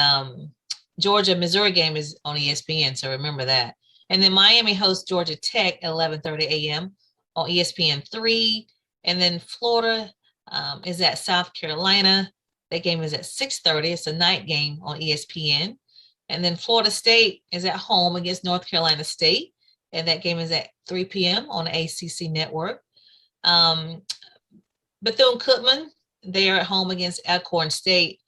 Georgia-Missouri game is on ESPN. So remember that. And then Miami hosts Georgia Tech at 11:30 a.m. on ESPN3. And then Florida is at South Carolina. That game is at 6:30. It's a night game on ESPN. And then Florida State is at home against North Carolina State. And that game is at 3 p.m. on the ACC network. Bethune-Cookman, they are at home against Alcorn State.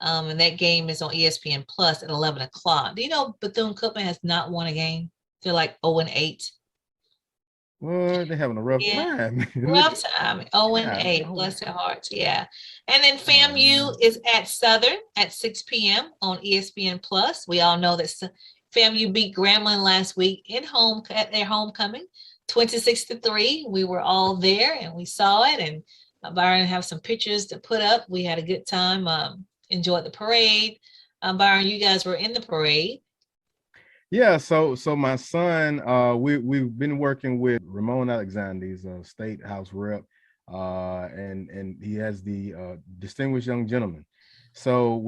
And that game is on ESPN Plus at 11 o'clock. Do you know Bethune-Cookman has not won a game? They're like 0-8. Well, they're having a rough time. Rough time. 0-8. Bless their hearts. Yeah. And then FAMU is at Southern at 6 p.m. on ESPN Plus. We all know that FAMU beat Grambling last week at their homecoming, 26-3. We were all there and we saw it. And Byron have some pictures to put up. We had a good time. Enjoyed the parade. Byron, you guys were in the parade. Yeah, so my son, we've been working with Ramon Alexander, he's a state house rep, and he has the distinguished young gentleman. So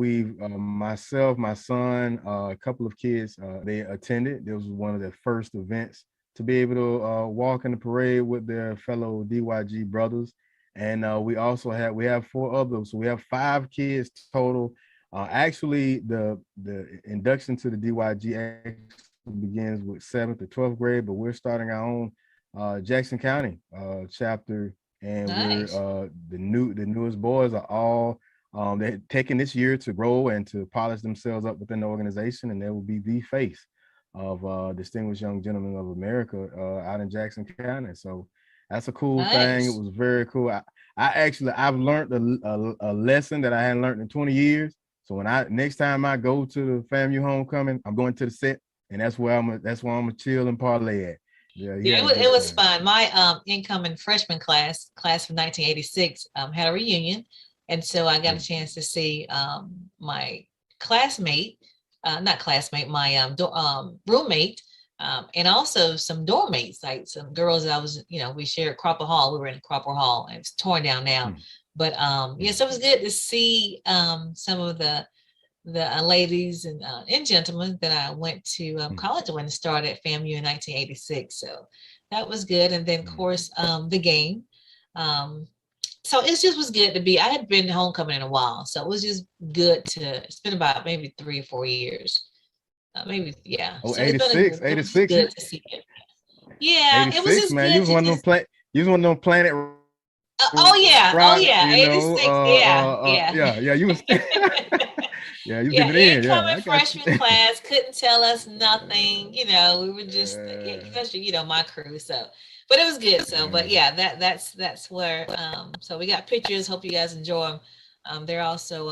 myself, my son, a couple of kids, they attended. This was one of their first events to be able to walk in the parade with their fellow DYG brothers. And we have 4 others, so we have 5 kids total. Actually, the induction to the DYG begins with 7th to 12th grade, but we're starting our own Jackson County chapter, and nice. We're the newest boys are all they're taking this year to grow and to polish themselves up within the organization, and they will be the face of Distinguished Young Gentlemen of America out in Jackson County. So that's a cool thing. It was very cool. I've learned a lesson that I hadn't learned in 20 years. So next time I go to the FAMU homecoming, I'm going to the set, and that's where I'm gonna chill and parlay at. It was fun. My incoming freshman class of 1986 had a reunion, and so I got a chance to see my classmate, my roommate, and also some dorm mates, like some girls that we shared Cropper Hall. We were in Cropper Hall, and it's torn down now. But so it was good to see some of the ladies and gentlemen that I went to college when I started at FAMU in 1986. So that was good. And then, of course, the game. So it just was good to be. I had been to homecoming in a while, so it was just good it's been about maybe 3 or 4 years. Maybe, yeah. Oh, so 86. Good to see it. Yeah, 86, it was just man. You was one of them planet. Yeah. Rock, 86. Yeah. You was. Yeah, you get it in. Incoming freshman class couldn't tell us nothing. We were just, especially my crew. So, but it was good. So, but yeah, that's where. So we got pictures. Hope you guys enjoy them. They're also.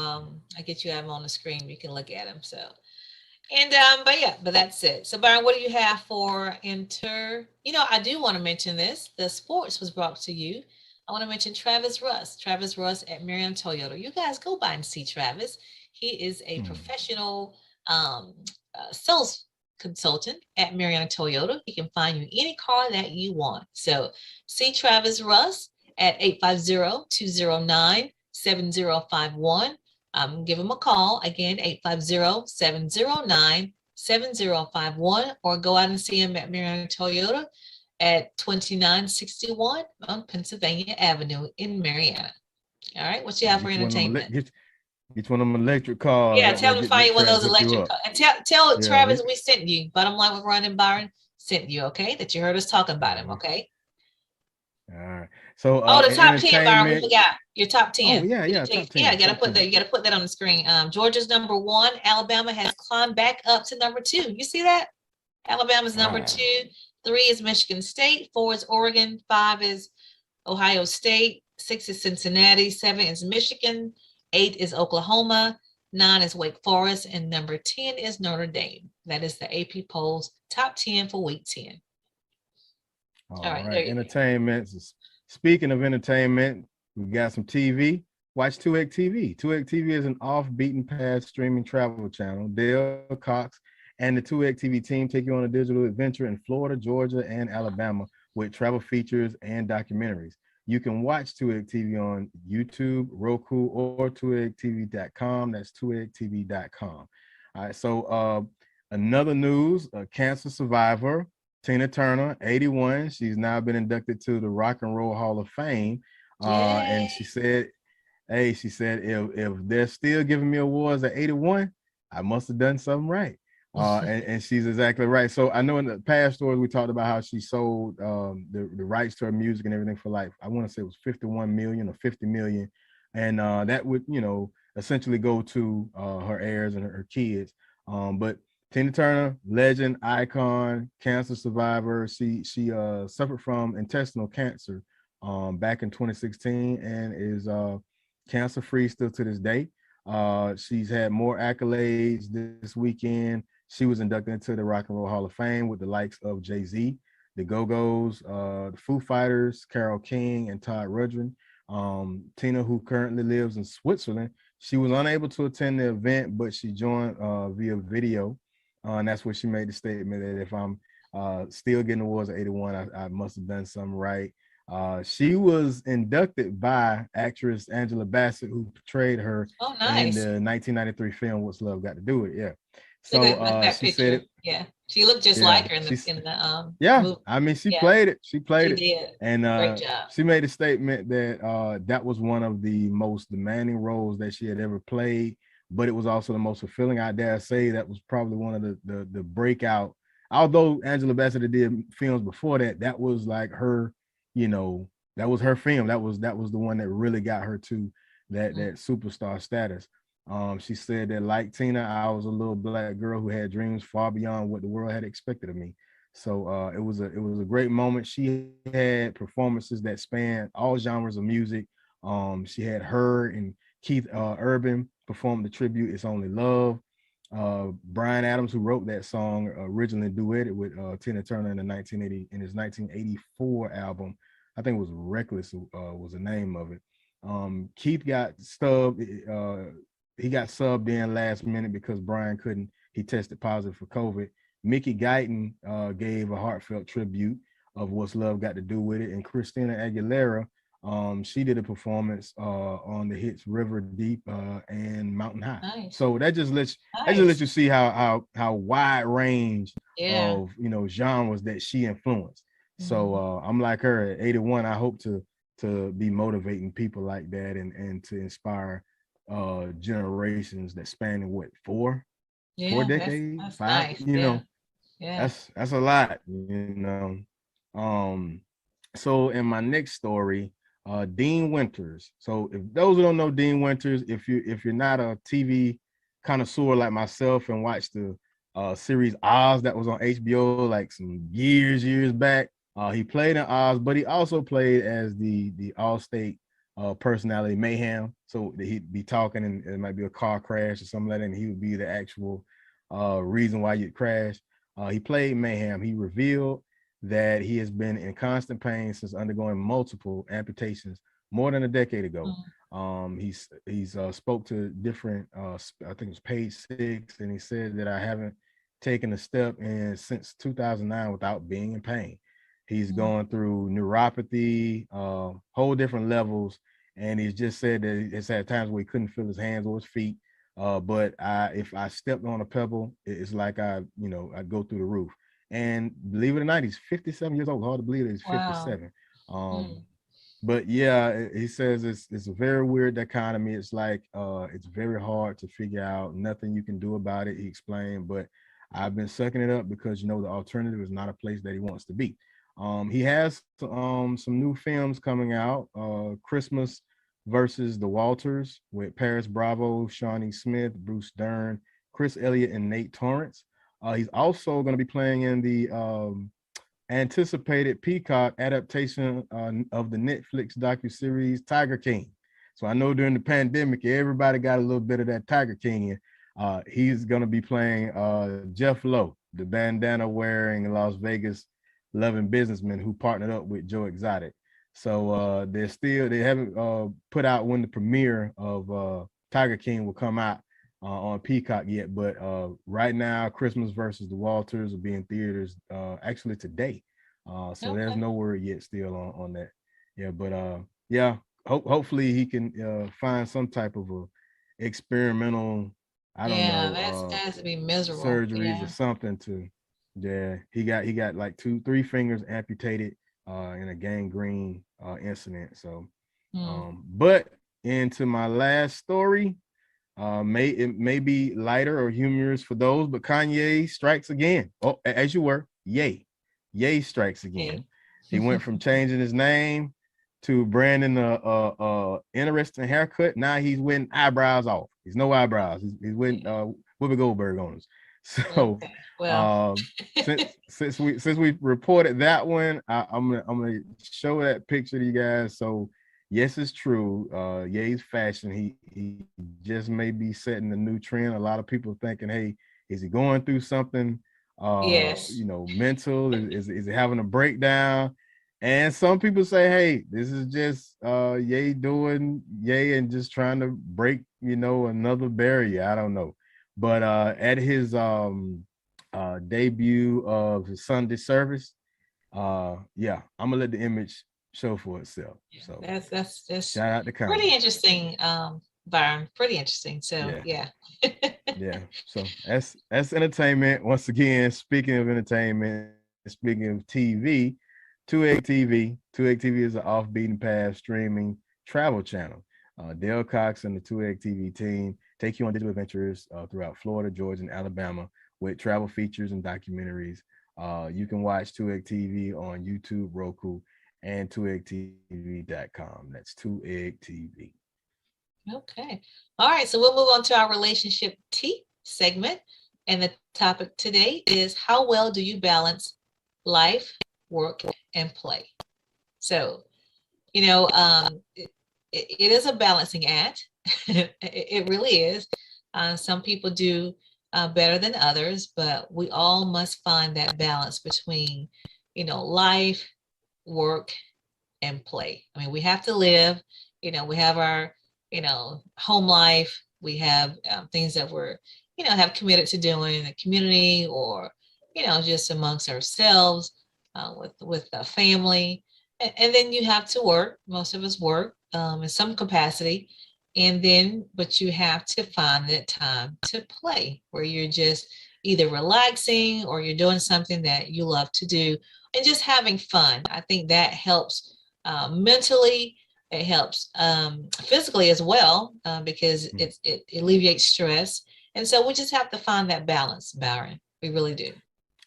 I get you have them on the screen. You can look at them. So. And but that's it. So Byron, what do you have for I do want to mention this. The sports was brought to you. I want to mention Travis Russ at Marion Toyota. You guys go by and see Travis. He is a professional sales consultant at Marion Toyota. He can find you any car that you want. So see Travis Russ at 850-209-7051. give them a call, again, 850-709-7051, or go out and see them at Mariana Toyota at 2961 on Pennsylvania Avenue in Mariana. All right, what you have for entertainment? Get one of them electric cars. Yeah, tell them to find you one of those electric cars. And tell Travis we sent you. Bottom line with Roni Byron sent you, okay? That you heard us talk about him, okay? All right. So the top 10, Byron, we forgot your top 10. Oh, yeah, top 10. Yeah, you gotta put that on the screen. Georgia's number 1. Alabama has climbed back up to number 2. You see that? Alabama's number 2. 3 is Michigan State. 4 is Oregon. 5 is Ohio State. 6 is Cincinnati. 7 is Michigan. 8 is Oklahoma. 9 is Wake Forest. And number 10 is Notre Dame. That is the AP polls top 10 for week 10. All right. Entertainment. Speaking of entertainment, we got some TV. Watch 2X TV. 2X TV is an off-beaten path streaming travel channel. Dale Cox and the 2X TV team take you on a digital adventure in Florida, Georgia, and Alabama with travel features and documentaries. You can watch 2X TV on YouTube, Roku, or 2xtv.com. That's 2xtv.com. All right, so another news, a cancer survivor, Tina Turner, 81. She's now been inducted to the Rock and Roll Hall of Fame. And she said, if they're still giving me awards at 81, I must have done something right. And she's exactly right. So I know in the past stories we talked about how she sold the rights to her music and everything for like, I want to say it was 51 million or 50 million. And that would, essentially go to her heirs and her kids. But Tina Turner, legend, icon, cancer survivor. She suffered from intestinal cancer back in 2016 and is cancer-free still to this day. She's had more accolades this weekend. She was inducted into the Rock and Roll Hall of Fame with the likes of Jay-Z, the Go-Go's, the Foo Fighters, Carole King, and Todd Rundgren. Tina, who currently lives in Switzerland, she was unable to attend the event, but she joined via video. And that's where she made the statement that if I'm still getting awards at 81, I must have done something right. She was inducted by actress Angela Bassett, who portrayed her in the 1993 film What's Love Got to Do With It. Yeah. So she said it. Yeah, she looked just like her in the movie. I mean, she played it. She played it. Did. And great job. She made a statement that that was one of the most demanding roles that she had ever played, but it was also the most fulfilling. I dare say that was probably one of the breakout. Although Angela Bassett did films before that, that was like her, that was her film. That was the one that really got her to that superstar status. She said that, like Tina, I was a little Black girl who had dreams far beyond what the world had expected of me. So it was a great moment. She had performances that spanned all genres of music. She had her and Keith Urban perform the tribute "It's Only Love." Bryan Adams, who wrote that song, originally duetted with Tina Turner in his 1984 album. I think it was "Reckless" was the name of it. Keith got stubbed. He got subbed in last minute because Brian couldn't. He tested positive for COVID. Mickey Guyton gave a heartfelt tribute of What's Love Got to Do With It, and Christina Aguilera, she did a performance on the hits River Deep and Mountain High. Nice. So that just lets you see how wide range of genres that she influenced. Mm-hmm. So I'm like her at 81. I hope to be motivating people like that and to inspire generations that span four decades, that's 5, nice. That's a lot, so in my next story, Dean Winters. So if those who don't know Dean Winters, if you're not a TV connoisseur like myself and watched the series Oz that was on HBO like some years back, he played in Oz, but he also played as the Allstate personality Mayhem. So he'd be talking and it might be a car crash or something like that, and he would be the actual reason why you'd crash. He played Mayhem. He revealed that he has been in constant pain since undergoing multiple amputations more than a decade ago. He's spoke to different, I think it was Page 6, and he said that I haven't taken a step since 2009 without being in pain. He's going through neuropathy, whole different levels, and he's just said that he's had times where he couldn't feel his hands or his feet. But if I stepped on a pebble, it's like I go through the roof. And believe it or not, he's 57 years old. Hard to believe that he's 57. Wow. But yeah, he says it's a very weird dichotomy. It's like it's very hard to figure out. Nothing you can do about it, he explained. But I've been sucking it up because the alternative is not a place that he wants to be. He has some new films coming out. Christmas versus the Walters with Paris Bravo, Shawnee Smith, Bruce Dern, Chris Elliott, and Nate Torrance. He's also going to be playing in the anticipated Peacock adaptation of the Netflix docuseries Tiger King. So I know during the pandemic, everybody got a little bit of that Tiger King. He's going to be playing Jeff Lowe, the bandana wearing Las Vegas loving businessman who partnered up with Joe Exotic. So they haven't put out when the premiere of Tiger King will come out on Peacock yet, but right now Christmas versus the Walters will be in theaters actually today. So there's no word yet still on that. Yeah, but hopefully he can find some type of a experimental, I don't know, that has to be miserable. Surgeries or something to. Yeah, he got like 2-3 fingers amputated in a gangrene incident. So, but into my last story, it may be lighter or humorous for those, but Kanye strikes again. Oh, as you were, Ye strikes again. He went from changing his name to branding a interesting haircut. Now he's wearing eyebrows off. He's no eyebrows. He's wearing Whoopi Goldberg on us. So since we reported that one, I'm gonna show that picture to you guys. So yes, it's true. Ye's fashion. He just may be setting a new trend. A lot of people thinking, hey, is he going through something? Mental? Is he having a breakdown? And some people say, hey, this is just Ye doing Ye and just trying to break, another barrier. I don't know. But at his debut of his Sunday service, I'm gonna let the image show for itself. So that's shout out to Kanye. Pretty interesting, Byron. Pretty interesting. So yeah. So that's entertainment. Once again, speaking of entertainment, speaking of TV, 2Egg TV. 2Egg TV is an off beaten path streaming travel channel. Dale Cox and the 2Egg TV team take you on digital adventures throughout Florida, Georgia, and Alabama with travel features and documentaries. You can watch 2Egg TV on YouTube, Roku, and 2eggtv.com. That's 2Egg TV. Okay. All right. So we'll move on to our relationship T segment. And the topic today is how well do you balance life, work, and play? So, it is a balancing act. It really is. Some people do better than others, but we all must find that balance between, life, work, and play. I mean, we have to live, we have our, home life. We have things that we're, have committed to doing in the community or, just amongst ourselves with a family. And then you have to work. Most of us work in some capacity. But you have to find that time to play where you're just either relaxing or you're doing something that you love to do and just having fun. I think that helps mentally. It helps physically as well because it alleviates stress. And so we just have to find that balance, Byron. We really do.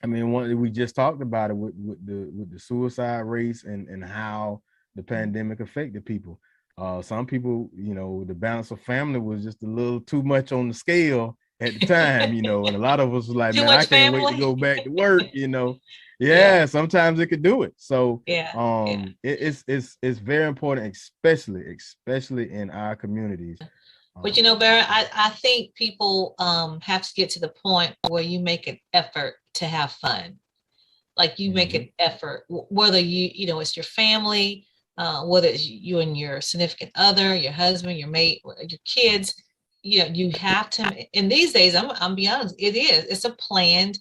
I mean, we just talked about it with the suicide rates and how the pandemic affected people. Some people, the balance of family was just a little too much on the scale at the time, and a lot of us was like, man, I can't wait to go back to work, sometimes it could do it. So it's very important, especially in our communities. But Barry, I think people have to get to the point where you make an effort to have fun. Like you make an effort, whether it's your family, whether it's you and your significant other, your husband, your mate, your kids, you have to. And these days, I'm be honest, it's a planned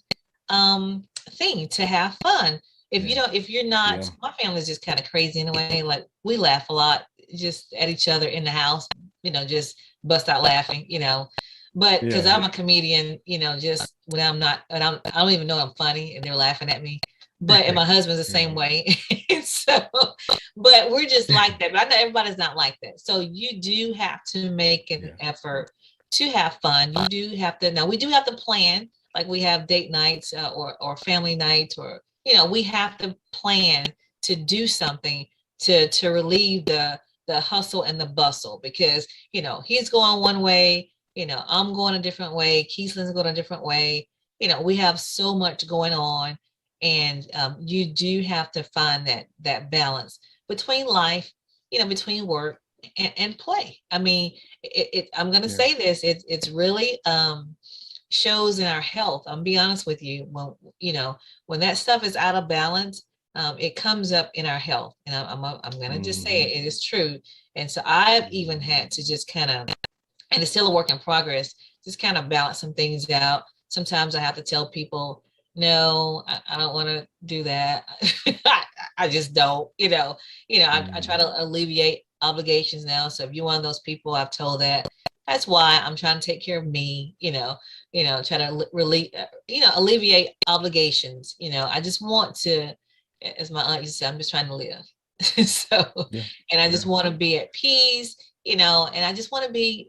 thing to have fun. If you're not, my family's just kind of crazy in a way. Like we laugh a lot. just at each other in the house, just bust out laughing, but because I'm a comedian, just when I'm not, and I don't even know I'm funny and they're laughing at me. But and my husband's the same way. So, but we're just like that. But I know everybody's not like that. So you do have to make an effort to have fun. You do have to. Now we do have to plan, like we have date nights or family nights, or we have to plan to do something to relieve the hustle and the bustle, because he's going one way, I'm going a different way, Keislin's going a different way. We have so much going on. And you do have to find that balance between life, between work and play. I mean, I'm going to say this, it's really shows in our health. I'm be honest with you, when that stuff is out of balance, it comes up in our health. And I'm going to just say it is true. And so I've even had to just kind of, and it's still a work in progress, just kind of balance some things out. Sometimes I have to tell people, no, I don't want to do that. I just don't, I try to alleviate obligations now. So if you're one of those people, I've told that's why I'm trying to take care of me, try to really, alleviate obligations. I just want to, as my aunt used to say, I'm just trying to live. And I just want to be at peace, and I just want to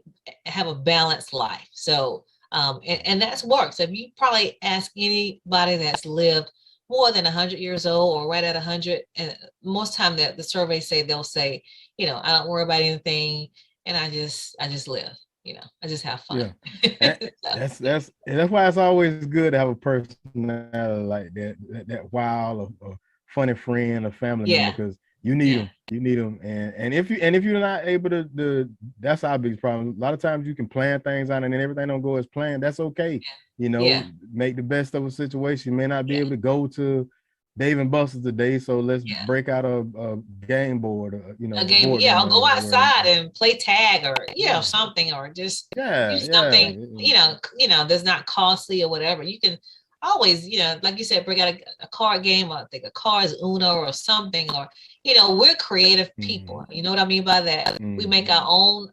have a balanced life. So, and that's work. So if you probably ask anybody that's lived more than 100 years old or right at 100, and most time that the surveys say, they'll say, I don't worry about anything, and I just live, I just have fun. That's why it's always good to have a personality like that wild or funny friend or family member, because you need them, and if you're not able to, that's our biggest problem. A lot of times you can plan things out and then everything don't go as planned. That's okay. Make the best of a situation. You may not be able to go to Dave and Buster's today, so let's break out a game board, a game. I'll go outside and play tag or something, or just do something that's not costly or whatever. You can always, like you said, bring out a card game, or I think a cards Uno or something, or we're creative people. You know what I mean by that? We make our own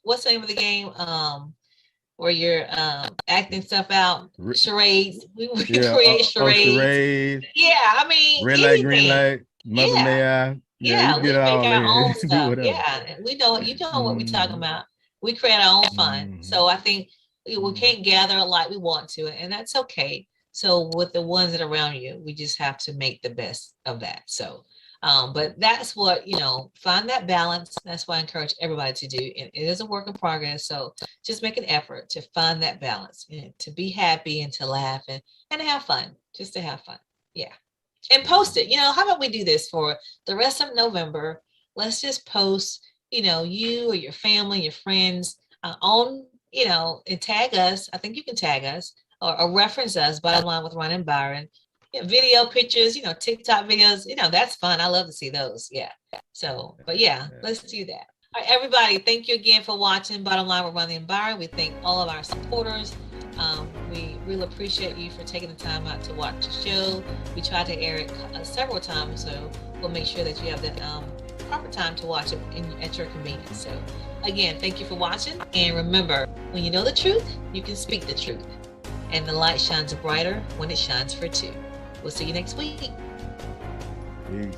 what's the name of the game where you're acting stuff out? Charades. We create charades. I mean, red light, green light, mother may I. We make our own stuff. We know what we're talking about. We create our own fun. So I think we can't gather like we want to, and that's okay. So with the ones that are around you, we just have to make the best of that. So but that's what, find that balance. That's what I encourage everybody to do. And it is a work in progress. So just make an effort to find that balance, to be happy and to laugh and have fun, just to have fun. Yeah. And post it. How about we do this for the rest of November? Let's just post, you or your family, your friends on, and tag us. I think you can tag us or reference us, Bottom Line with Roni Byron. Video pictures, TikTok videos, that's fun. I love to see those. So, but let's do that. All right, everybody, thank you again for watching Bottom Line with Roni Byron. We thank all of our supporters. We really appreciate you for taking the time out to watch the show. We try to air it several times, so we'll make sure that you have the proper time to watch it at your convenience. So again, thank you for watching. And remember, when you know the truth, you can speak the truth. And the light shines brighter when it shines for two. We'll see you next week. Peace.